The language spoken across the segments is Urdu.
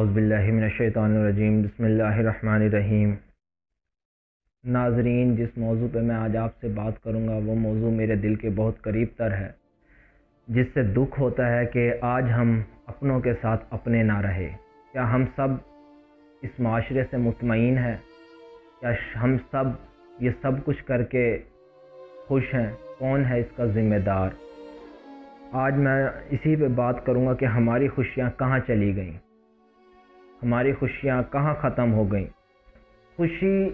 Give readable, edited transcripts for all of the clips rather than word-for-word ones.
اعوذ باللہ من الشیطان الرجیم بسم اللہ الرحمن الرحیم۔ ناظرین، جس موضوع پہ میں آج آپ سے بات کروں گا وہ موضوع میرے دل کے بہت قریب تر ہے، جس سے دکھ ہوتا ہے کہ آج ہم اپنوں کے ساتھ اپنے نہ رہے۔ کیا ہم سب اس معاشرے سے مطمئن ہیں؟ کیا ہم سب یہ سب کچھ کر کے خوش ہیں؟ کون ہے اس کا ذمہ دار؟ آج میں اسی پہ بات کروں گا کہ ہماری خوشیاں کہاں چلی گئیں، ہماری خوشیاں کہاں ختم ہو گئیں۔ خوشی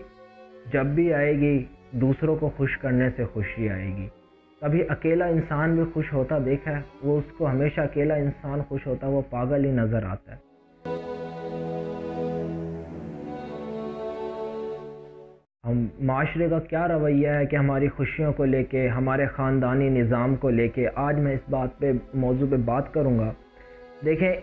جب بھی آئے گی دوسروں کو خوش کرنے سے خوشی آئے گی۔ کبھی اکیلا انسان بھی خوش ہوتا دیکھا ہے؟ وہ اس کو ہمیشہ اکیلا انسان خوش ہوتا، وہ پاگل ہی نظر آتا ہے۔ ہم معاشرے کا کیا رویہ ہے کہ ہماری خوشیوں کو لے کے، ہمارے خاندانی نظام کو لے کے آج میں اس موضوع پہ بات کروں گا۔ دیکھیں،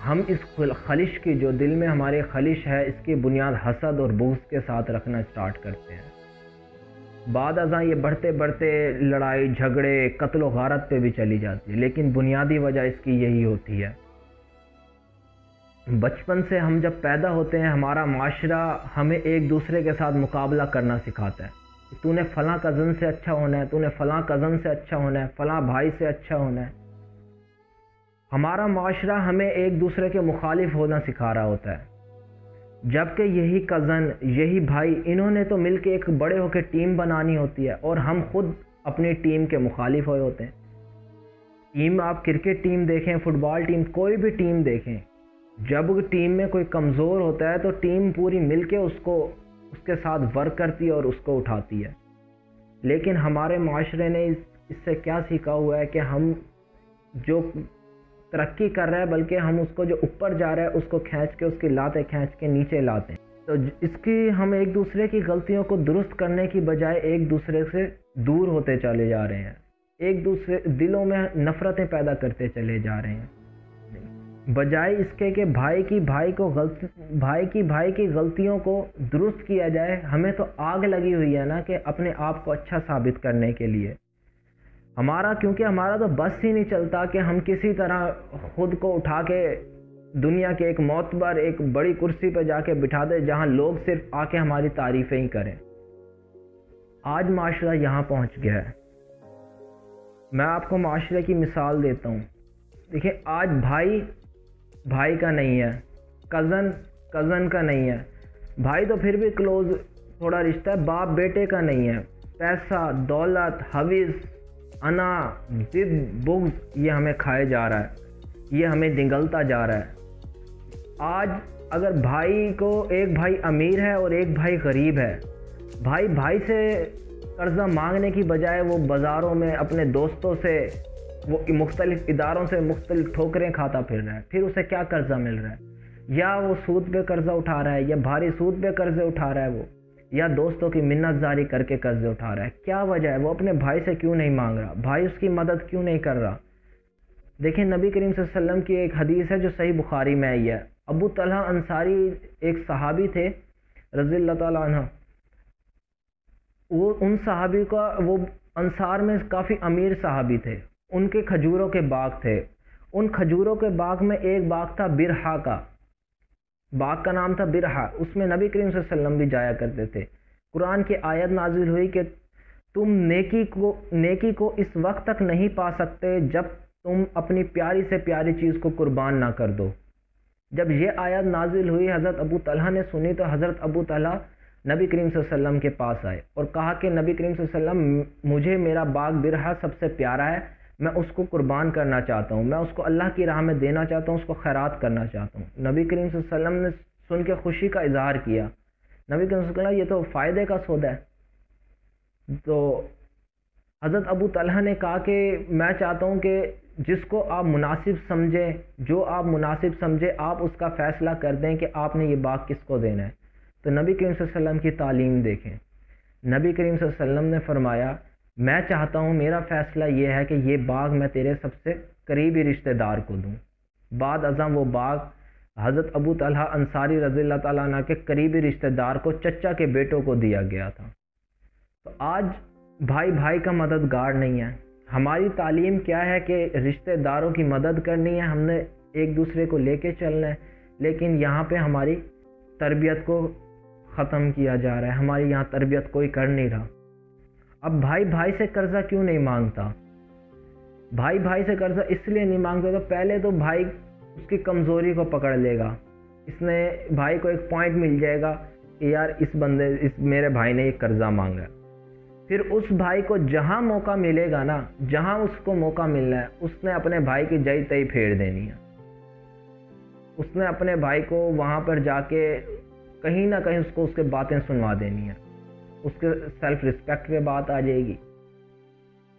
ہم اس خلش کی، جو دل میں ہمارے خلش ہے، اس کی بنیاد حسد اور بغض کے ساتھ رکھنا سٹارٹ کرتے ہیں۔ بعد ازاں یہ بڑھتے بڑھتے لڑائی جھگڑے قتل و غارت پہ بھی چلی جاتی ہے، لیکن بنیادی وجہ اس کی یہی ہوتی ہے۔ بچپن سے ہم جب پیدا ہوتے ہیں، ہمارا معاشرہ ہمیں ایک دوسرے کے ساتھ مقابلہ کرنا سکھاتا ہے کہ تو نے فلاں کزن سے اچھا ہونا ہے، تو نے فلاں کزن سے اچھا ہونا ہے، فلاں بھائی سے اچھا ہونا ہے۔ ہمارا معاشرہ ہمیں ایک دوسرے کے مخالف ہونا سکھا رہا ہوتا ہے، جبکہ یہی کزن، یہی بھائی، انہوں نے تو مل کے ایک بڑے ہو کے ٹیم بنانی ہوتی ہے، اور ہم خود اپنی ٹیم کے مخالف ہوئے ہوتے ہیں۔ ٹیم، آپ کرکٹ ٹیم دیکھیں، فٹ بال ٹیم، کوئی بھی ٹیم دیکھیں، جب ٹیم میں کوئی کمزور ہوتا ہے تو ٹیم پوری مل کے اس کے ساتھ ورک کرتی ہے اور اس کو اٹھاتی ہے۔ لیکن ہمارے معاشرے نے اس سے کیا سیکھا ہوا ہے کہ ہم جو ترقی کر رہا ہے، بلکہ ہم اس کو جو اوپر جا رہا ہے اس کو کھینچ کے، اس کی لاتیں کھینچ کے نیچے لاتے ہیں۔ تو اس کی ہم ایک دوسرے کی غلطیوں کو درست کرنے کی بجائے ایک دوسرے سے دور ہوتے چلے جا رہے ہیں، ایک دوسرے دلوں میں نفرتیں پیدا کرتے چلے جا رہے ہیں، بجائے اس کے کہ بھائی کی غلطیوں کو درست کیا جائے۔ ہمیں تو آگ لگی ہوئی ہے نا کہ اپنے آپ کو اچھا ثابت کرنے کے لیے کیونکہ ہمارا تو بس ہی نہیں چلتا کہ ہم کسی طرح خود کو اٹھا کے دنیا کے ایک معتبر، ایک بڑی کرسی پہ جا کے بٹھا دے جہاں لوگ صرف آ کے ہماری تعریفیں ہی کریں۔ آج معاشرہ یہاں پہنچ گیا ہے۔ میں آپ کو معاشرے کی مثال دیتا ہوں۔ دیکھیں، آج بھائی کا نہیں ہے، کزن کا نہیں ہے، بھائی تو پھر بھی کلوز تھوڑا رشتہ ہے، باپ بیٹے کا نہیں ہے۔ پیسہ، دولت، حوث، انا، ضد، بغض، یہ ہمیں کھائے جا رہا ہے، یہ ہمیں دنگلتا جا رہا ہے۔ آج اگر ایک بھائی امیر ہے اور ایک بھائی غریب ہے، بھائی سے قرضہ مانگنے کی بجائے وہ بازاروں میں اپنے دوستوں سے، وہ مختلف اداروں سے مختلف ٹھوکریں کھاتا پھر رہا ہے۔ پھر اسے کیا قرضہ مل رہا ہے؟ یا وہ سود پہ قرضہ اٹھا رہا ہے، یا بھاری سود پہ قرضے اٹھا رہا ہے وہ، یا دوستوں کی منت زاری کر کے قرضے اٹھا رہا ہے۔ کیا وجہ ہے؟ وہ اپنے بھائی سے کیوں نہیں مانگ رہا؟ بھائی اس کی مدد کیوں نہیں کر رہا؟ دیکھیں، نبی کریم صلی اللہ علیہ وسلم کی ایک حدیث ہے جو صحیح بخاری میں آئی ہے۔ ابو طلحہ انصاری ایک صحابی تھے رضی اللہ تعالیٰ عنہ۔ وہ انصار میں کافی امیر صحابی تھے، ان کے کھجوروں کے باغ تھے۔ ان کھجوروں کے باغ میں ایک باغ تھا برہا کا، باغ کا نام تھا برہا۔ اس میں نبی کریم صلی اللہ علیہ وسلم بھی جایا کرتے تھے۔ قرآن کی آیت نازل ہوئی کہ تم نیکی کو اس وقت تک نہیں پا سکتے جب تم اپنی پیاری سے پیاری چیز کو قربان نہ کر دو۔ جب یہ آیت نازل ہوئی، حضرت ابو طلحہ نے سنی تو حضرت ابو طلحہ نبی کریم صلی اللہ علیہ وسلم کے پاس آئے اور کہا کہ نبی کریم صلی اللہ علیہ وسلم، مجھے میرا باغ برہا سب سے پیارا ہے، میں اس کو قربان کرنا چاہتا ہوں، میں اس کو اللہ کی راہ میں دینا چاہتا ہوں، اس کو خیرات کرنا چاہتا ہوں۔ نبی کریم صلی اللہ علیہ وسلم نے سن کے خوشی کا اظہار کیا۔ نبی کریم صلی اللہ علیہ وسلم، یہ تو فائدے کا سودا ہے۔ تو حضرت ابو طلحہ نے کہا کہ میں چاہتا ہوں کہ جس کو آپ مناسب سمجھیں، جو آپ مناسب سمجھے، آپ اس کا فیصلہ کر دیں کہ آپ نے یہ باغ کس کو دینا ہے۔ تو نبی کریم صلی اللہ علیہ وسلم کی تعلیم دیکھیں۔ نبی کریم صلی اللہ علیہ وسلم نے فرمایا، میں چاہتا ہوں، میرا فیصلہ یہ ہے کہ یہ باغ میں تیرے سب سے قریبی رشتہ دار کو دوں۔ بعد ازاں وہ باغ حضرت ابو طلحہ انصاری رضی اللہ تعالیٰ عنہ کے قریبی رشتہ دار کو، چچا کے بیٹوں کو دیا گیا تھا۔ تو آج بھائی کا مددگار نہیں ہے۔ ہماری تعلیم کیا ہے کہ رشتہ داروں کی مدد کرنی ہے، ہم نے ایک دوسرے کو لے کے چلنا ہے۔ لیکن یہاں پہ ہماری تربیت کو ختم کیا جا رہا ہے، ہماری یہاں تربیت کوئی کر نہیں رہا۔ اب بھائی بھائی سے قرضہ کیوں نہیں مانگتا؟ بھائی بھائی سے قرضہ اس لیے نہیں مانگتا کہ پہلے تو بھائی اس کی کمزوری کو پکڑ لے گا، اس نے بھائی کو ایک پوائنٹ مل جائے گا کہ یار اس میرے بھائی نے ایک قرضہ مانگا، پھر اس بھائی کو جہاں موقع ملے گا نا، جہاں اس کو موقع ملنا ہے، اس نے اپنے بھائی کی جئی تئی پھیڑ دینی ہے، اس نے اپنے بھائی کو وہاں پر جا کے کہیں نہ کہیں اس کو اس کے باتیں سنوا دینی ہے، اس کے سیلف رسپیکٹ پہ بات آ جائے گی۔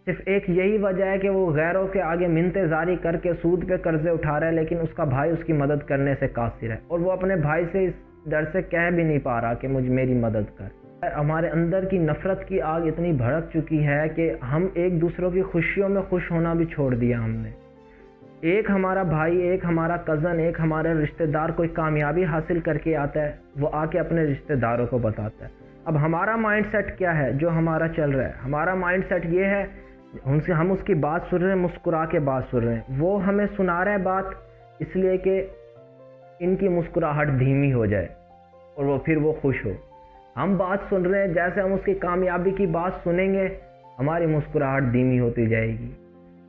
صرف ایک یہی وجہ ہے کہ وہ غیروں کے آگے منتیں زاری کر کے سود پہ قرضے اٹھا رہا ہے، لیکن اس کا بھائی اس کی مدد کرنے سے قاصر ہے، اور وہ اپنے بھائی سے اس ڈر سے کہہ بھی نہیں پا رہا کہ میری مدد کر۔ ہمارے اندر کی نفرت کی آگ اتنی بھڑک چکی ہے کہ ہم ایک دوسروں کی خوشیوں میں خوش ہونا بھی چھوڑ دیا ہم نے۔ ایک ہمارا بھائی، ایک ہمارا کزن، ایک ہمارا رشتہ دار کوئی کامیابی حاصل کر کے آتا ہے، وہ آ کے اپنے رشتہ داروں کو بتاتا ہے۔ اب ہمارا مائنڈ سیٹ کیا ہے جو ہمارا چل رہا ہے؟ ہمارا مائنڈ سیٹ یہ ہے، ہم اس کی بات سن رہے ہیں، مسکرا کے بات سن رہے ہیں، وہ ہمیں سنا رہا ہے بات اس لیے کہ ان کی مسکراہٹ دھیمی ہو جائے اور وہ خوش ہو۔ ہم بات سن رہے ہیں، جیسے ہم اس کی کامیابی کی بات سنیں گے ہماری مسکراہٹ دھیمی ہوتی جائے گی۔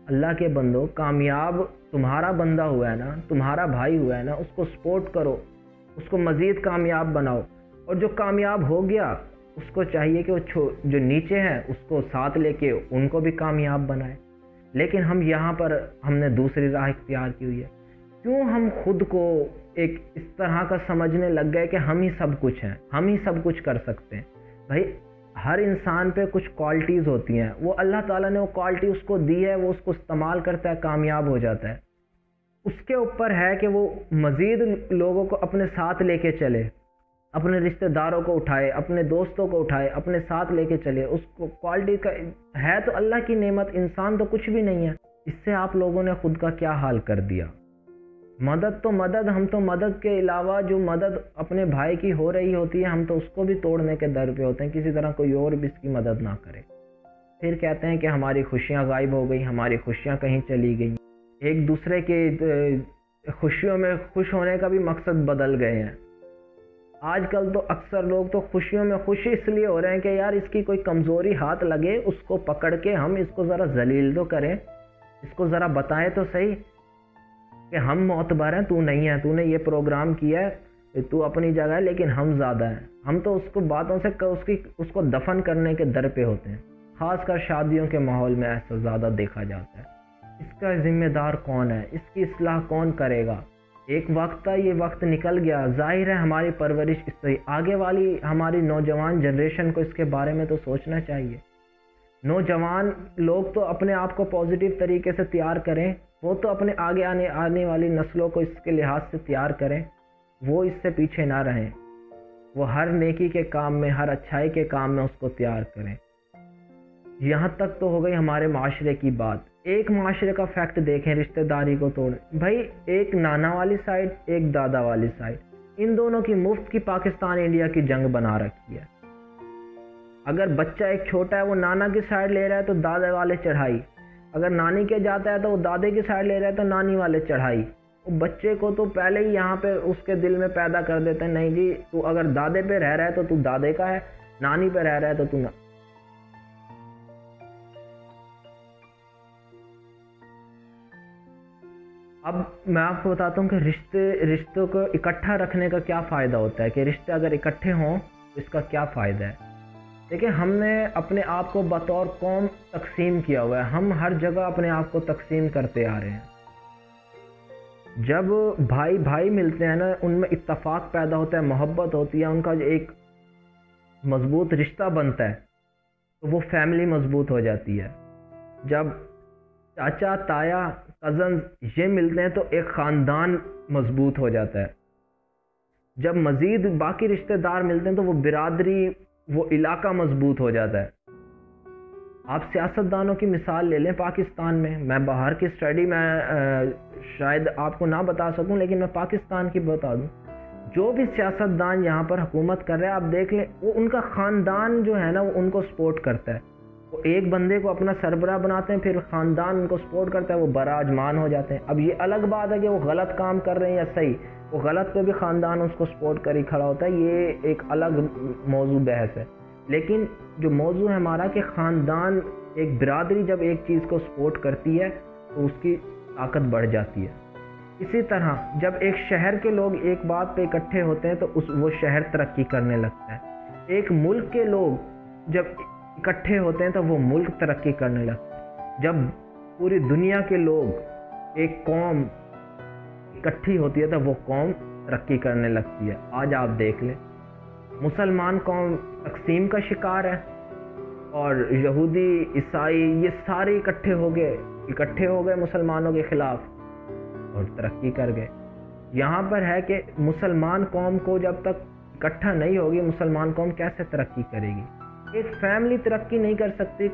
اللہ کے بندو، کامیاب تمہارا بندہ ہوا ہے نا، تمہارا بھائی ہوا ہے نا، اس کو سپورٹ کرو، اس کو مزید کامیاب بناؤ، اور جو کامیاب ہو گیا اس کو چاہیے کہ وہ جو نیچے ہیں اس کو ساتھ لے کے ان کو بھی کامیاب بنائے۔ لیکن ہم نے دوسری راہ اختیار کی ہوئی ہے۔ کیوں ہم خود کو ایک اس طرح کا سمجھنے لگ گئے کہ ہم ہی سب کچھ ہیں، ہم ہی سب کچھ کر سکتے ہیں؟ بھائی ہر انسان پہ کچھ کوالٹیز ہوتی ہیں، وہ اللہ تعالیٰ نے وہ کوالٹی اس کو دی ہے، وہ اس کو استعمال کرتا ہے، کامیاب ہو جاتا ہے۔ اس کے اوپر ہے کہ وہ مزید لوگوں کو اپنے ساتھ لے کے چلے، اپنے رشتہ داروں کو اٹھائے، اپنے دوستوں کو اٹھائے، اپنے ساتھ لے کے چلے۔ اس کو کوالٹی کا ہے تو اللہ کی نعمت، انسان تو کچھ بھی نہیں ہے۔ اس سے آپ لوگوں نے خود کا کیا حال کر دیا؟ مدد تو مدد، ہم تو مدد کے علاوہ جو مدد اپنے بھائی کی ہو رہی ہوتی ہے ہم تو اس کو بھی توڑنے کے در پہ ہوتے ہیں، کسی طرح کوئی اور بھی اس کی مدد نہ کرے۔ پھر کہتے ہیں کہ ہماری خوشیاں غائب ہو گئی، ہماری خوشیاں کہیں چلی گئی۔ ایک دوسرے کے خوشیوں میں خوش ہونے کا بھی مقصد بدل گئے ہیں۔ آج کل تو اکثر لوگ تو خوشیوں میں خوش اس لیے ہو رہے ہیں کہ یار اس کی کوئی کمزوری ہاتھ لگے، اس کو پکڑ کے ہم اس کو ذرا ذلیل تو کریں، اس کو ذرا بتائیں تو صحیح کہ ہم معتبر ہیں، تو نہیں ہے، تو نے یہ پروگرام کیا ہے، تو اپنی جگہ ہے لیکن ہم زیادہ ہیں۔ ہم تو اس کو باتوں سے اس کو دفن کرنے کے در پہ ہوتے ہیں، خاص کر شادیوں کے ماحول میں ایسا زیادہ دیکھا جاتا ہے۔ اس کا ذمہ دار کون ہے؟ اس کی اصلاح کون کرے گا؟ ایک وقت تھا، یہ وقت نکل گیا، ظاہر ہے ہماری پرورش اس طرح، آگے والی ہماری نوجوان جنریشن کو اس کے بارے میں تو سوچنا چاہیے۔ نوجوان لوگ تو اپنے آپ کو پازیٹیو طریقے سے تیار کریں، وہ تو اپنے آگے آنے والی نسلوں کو اس کے لحاظ سے تیار کریں، وہ اس سے پیچھے نہ رہیں، وہ ہر نیکی کے کام میں، ہر اچھائی کے کام میں اس کو تیار کریں۔ یہاں تک تو ہو گئی ہمارے معاشرے کی بات۔ ایک معاشرے کا فیکٹ دیکھیں، رشتہ داری کو توڑیں۔ بھائی ایک نانا والی سائڈ، ایک دادا والی سائڈ، ان دونوں کی مفت کی پاکستان انڈیا کی جنگ بنا رکھی ہے۔ اگر بچہ ایک چھوٹا ہے وہ نانا کی سائڈ لے رہا ہے تو دادا والے چڑھائی، اگر نانی کے جاتا ہے تو وہ دادے کی سائڈ لے رہا ہے تو نانی والے چڑھائی۔ بچے کو تو پہلے ہی یہاں پہ اس کے دل میں پیدا کر دیتے ہیں، نہیں جی تو اگر دادے پہ رہ رہا ہے تو تو دادے کا ہے، نانی پہ رہ رہا ہے تو تو اب میں آپ کو بتاتا ہوں کہ رشتوں کو اکٹھا رکھنے کا کیا فائدہ ہوتا ہے، کہ رشتے اگر اکٹھے ہوں تو اس کا کیا فائدہ ہے۔ دیکھیں ہم نے اپنے آپ کو بطور قوم تقسیم کیا ہوا ہے، ہم ہر جگہ اپنے آپ کو تقسیم کرتے آ رہے ہیں۔ جب بھائی بھائی ملتے ہیں نا، ان میں اتفاق پیدا ہوتا ہے، محبت ہوتی ہے، ان کا جو ایک مضبوط رشتہ بنتا ہے تو وہ فیملی مضبوط ہو جاتی ہے۔ جب چاچا تایا کزنز یہ ملتے ہیں تو ایک خاندان مضبوط ہو جاتا ہے۔ جب مزید باقی رشتہ دار ملتے ہیں تو وہ برادری، وہ علاقہ مضبوط ہو جاتا ہے۔ آپ سیاستدانوں کی مثال لے لیں پاکستان میں باہر کی اسٹڈی میں شاید آپ کو نہ بتا سکوں لیکن میں پاکستان کی بتا دوں، جو بھی سیاستدان یہاں پر حکومت کر رہے ہیں آپ دیکھ لیں، وہ ان کا خاندان جو ہے نا وہ ان کو سپورٹ کرتا ہے۔ وہ ایک بندے کو اپنا سربراہ بناتے ہیں، پھر خاندان ان کو سپورٹ کرتا ہے، وہ براجمان ہو جاتے ہیں۔ اب یہ الگ بات ہے کہ وہ غلط کام کر رہے ہیں یا صحیح، وہ غلط پہ بھی خاندان اس کو سپورٹ کر ہی کھڑا ہوتا ہے، یہ ایک الگ موضوع بحث ہے۔ لیکن جو موضوع ہے ہمارا کہ خاندان، ایک برادری جب ایک چیز کو سپورٹ کرتی ہے تو اس کی طاقت بڑھ جاتی ہے۔ اسی طرح جب ایک شہر کے لوگ ایک بات پہ اکٹھے ہوتے ہیں تو وہ شہر ترقی کرنے لگتا ہے۔ ایک ملک کے لوگ جب اکٹھے ہوتے ہیں تو وہ ملک ترقی کرنے لگتا ہے۔ جب پوری دنیا کے لوگ، ایک قوم اکٹھی ہوتی ہے تو وہ قوم ترقی کرنے لگتی ہے۔ آج آپ دیکھ لیں، مسلمان قوم تقسیم کا شکار ہے، اور یہودی، عیسائی، یہ سارے اکٹھے ہو گئے مسلمانوں کے خلاف اور ترقی کر گئے۔ یہاں پر ہے کہ مسلمان قوم کو جب تک اکٹھا نہیں ہوگی، مسلمان قوم کیسے ترقی کرے گی؟ ایک فیملی ترقی نہیں کر سکتی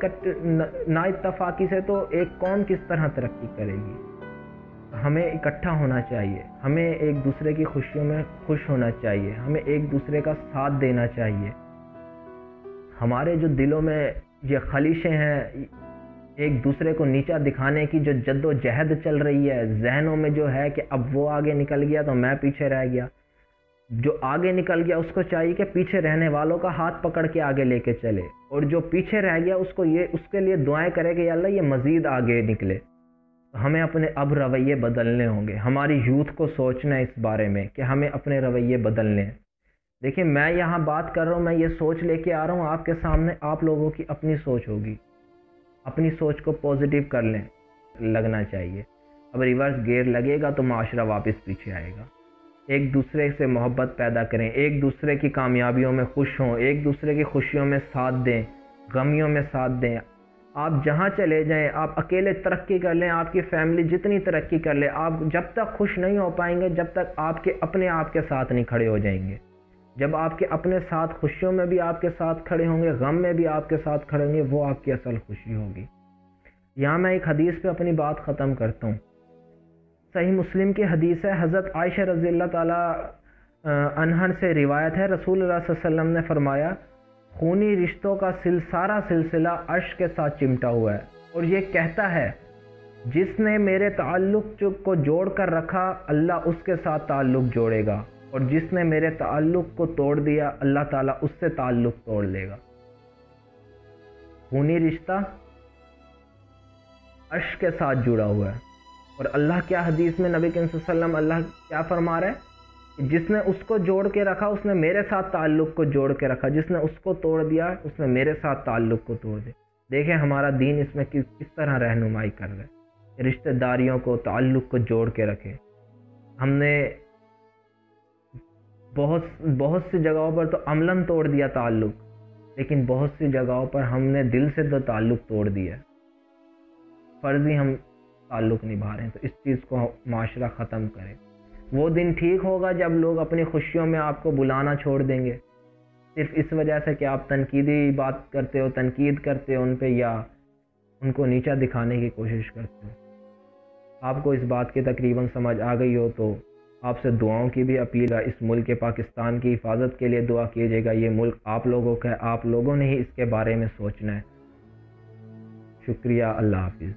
نا اتفاقی سے، تو ایک قوم کس طرح ترقی کرے گی؟ ہمیں اکٹھا ہونا چاہیے، ہمیں ایک دوسرے کی خوشیوں میں خوش ہونا چاہیے، ہمیں ایک دوسرے کا ساتھ دینا چاہیے۔ ہمارے جو دلوں میں یہ خلیشیں ہیں، ایک دوسرے کو نیچا دکھانے کی جو جد و جہد چل رہی ہے ذہنوں میں، جو ہے کہ اب وہ آگے نکل گیا تو میں پیچھے رہ گیا، جو آگے نکل گیا اس کو چاہیے کہ پیچھے رہنے والوں کا ہاتھ پکڑ کے آگے لے کے چلے، اور جو پیچھے رہ گیا اس کے لیے دعائیں کرے کہ یا اللہ یہ مزید آگے نکلے۔ ہمیں اپنے اب رویے بدلنے ہوں گے، ہماری یوتھ کو سوچنا ہے اس بارے میں کہ ہمیں اپنے رویے بدلنے ہیں۔ دیکھیں، میں یہاں بات کر رہا ہوں، میں یہ سوچ لے کے آ رہا ہوں آپ کے سامنے، آپ لوگوں کی اپنی سوچ ہوگی، اپنی سوچ کو پازیٹیو کر لیں، لگنا چاہیے۔ اب ریورس گیئر لگے گا تو معاشرہ واپس پیچھے آئے گا۔ ایک دوسرے سے محبت پیدا کریں، ایک دوسرے کی کامیابیوں میں خوش ہوں، ایک دوسرے کی خوشیوں میں ساتھ دیں، غمیوں میں ساتھ دیں۔ آپ جہاں چلے جائیں، آپ اکیلے ترقی کر لیں، آپ کی فیملی جتنی ترقی کر لے، آپ جب تک خوش نہیں ہو پائیں گے جب تک آپ کے اپنے آپ کے ساتھ نہیں کھڑے ہو جائیں گے۔ جب آپ کے اپنے ساتھ خوشیوں میں بھی آپ کے ساتھ کھڑے ہوں گے، غم میں بھی آپ کے ساتھ کھڑے ہوں گے، وہ آپ کی اصل خوشی ہوگی۔ یہاں میں ایک حدیث پہ اپنی بات ختم کرتا ہوں۔ صحیح مسلم کی حدیث ہے، حضرت عائشہ رضی اللہ تعالی عنہا سے روایت ہے، رسول اللہ صلی اللہ علیہ وسلم نے فرمایا، خونی رشتوں کا سارا سلسلہ عرش کے ساتھ چمٹا ہوا ہے، اور یہ کہتا ہے جس نے میرے تعلق کو جوڑ کر رکھا اللہ اس کے ساتھ تعلق جوڑے گا، اور جس نے میرے تعلق کو توڑ دیا اللہ تعالیٰ اس سے تعلق توڑ لے گا۔ خونی رشتہ عرش کے ساتھ جڑا ہوا ہے، اور اللہ کیا حدیث میں نبی کریم صلی اللہ علیہ وسلم اللہ کیا فرما رہے ہیں؟ جس نے اس کو جوڑ کے رکھا اس نے میرے ساتھ تعلق کو جوڑ کے رکھا، جس نے اس کو توڑ دیا اس نے میرے ساتھ تعلق کو توڑ دیا۔ دیکھیں ہمارا دین اس میں کس طرح رہنمائی کر رہا ہے، رشتہ داریوں کو، تعلق کو جوڑ کے رکھے۔ ہم نے بہت سی جگہوں پر تو عملاً توڑ دیا تعلق، لیکن بہت سی جگہوں پر ہم نے دل سے تو تعلق توڑ دیا، فرضی ہم تعلق نبھا رہے ہیں۔ تو اس چیز کو معاشرہ ختم کرے۔ وہ دن ٹھیک ہوگا جب لوگ اپنی خوشیوں میں آپ کو بلانا چھوڑ دیں گے، صرف اس وجہ سے کہ آپ تنقیدی بات کرتے ہو، تنقید کرتے ہو ان پہ، یا ان کو نیچا دکھانے کی کوشش کرتے ہو۔ آپ کو اس بات کی تقریباً سمجھ آ گئی ہو تو آپ سے دعاؤں کی بھی اپیل ہے۔ اس ملک پاکستان کی حفاظت کے لیے دعا کیجیے گا۔ یہ ملک آپ لوگوں کا ہے، آپ لوگوں نے ہی اس کے بارے میں سوچنا ہے۔ شکریہ، اللہ حافظ۔